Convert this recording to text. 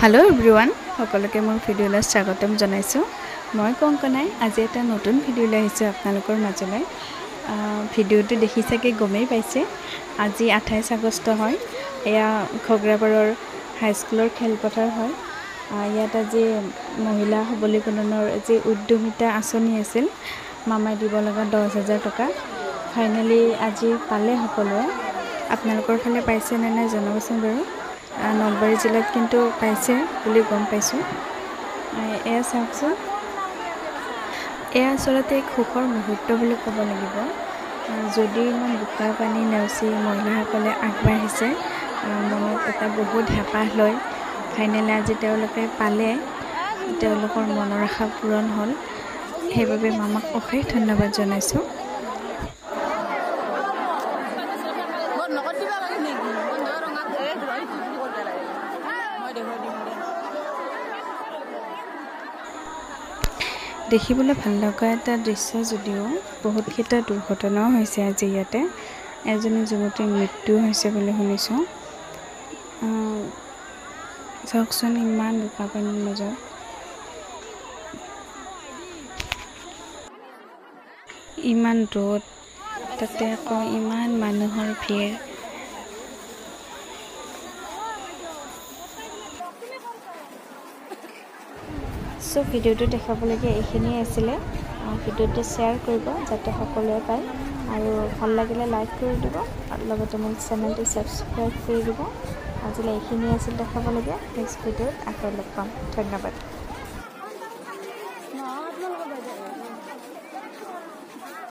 hello everyone সকলকে মোৰ ভিডিঅ'লৈ স্বাগতম জনাইছো মই কংকনাই আজি এটা নতুন ভিডিঅ' লৈ আহিছো আপোনালোকৰ মাজলৈ ভিডিঅ'টো দেখি চাগে গমেই পাইছে আজি 28 আগষ্ট হয় এয়া খগৰাপাৰৰ হাই স্কুলৰ খেলপথাৰ হয় ইয়াত আজি মহিলা সবলীকৰণৰ যে উদ্যমিতা আঁচনি আছিল মামাই দিব লগা 10000 টকা ফাইনালি আজি পালে সকলোৱে আপোনালোকৰ ফালে পাইছে নে নাই জনাবচোন বাৰু নলবাৰী জিলাত কিন্তু পাইছে বুলি গম পাইছো এয়া চাওকচোন এয়া আচলতে এক সুখৰ মুহূৰ্ত বুলি ক'ব লাগিব যদি ইমান বোকা পানী নেওচি মহিলাসকলে আগবাঢ়িছে মনত এটা বহুত হেঁপাহ লৈ ফাইনেলি আজি তেওঁলোকে পালে তেওঁলোকৰ মনৰ আশা পূৰণ হ'ল সেইবাবে মামাক অশেষ ধন্যবাদ জনাইছো দেখিবলৈ ভাল লগা এটা দৃশ্য যদিও বহুত কেইটা দুৰ্ঘটনাও হৈছে আজি ইয়াতে এজনী যুৱতীৰ মৃত্যু হৈছে বুলি শুনিছোঁ চাওকচোন ইমান বোকা পানীৰ মাজত ইমান ৰ'দ তাতে আকৌ ইমান মানুহৰ ভিৰ সো ভিডিঅ'টো দেখাবলগীয়া এইখিনিয়ে আছিলে ভিডিঅ'টো শ্বেয়াৰ কৰিব যাতে সকলোৱে পায় আৰু ভাল লাগিলে লাইক কৰি দিব আৰু লগতে মোৰ চেনেলটো ছাবস্ক্ৰাইব কৰি দিব আজিলৈ এইখিনিয়ে আছিল দেখাবলগীয়া নেক্সট ভিডিঅ'ত আকৌ লগ পাম ধন্যবাদ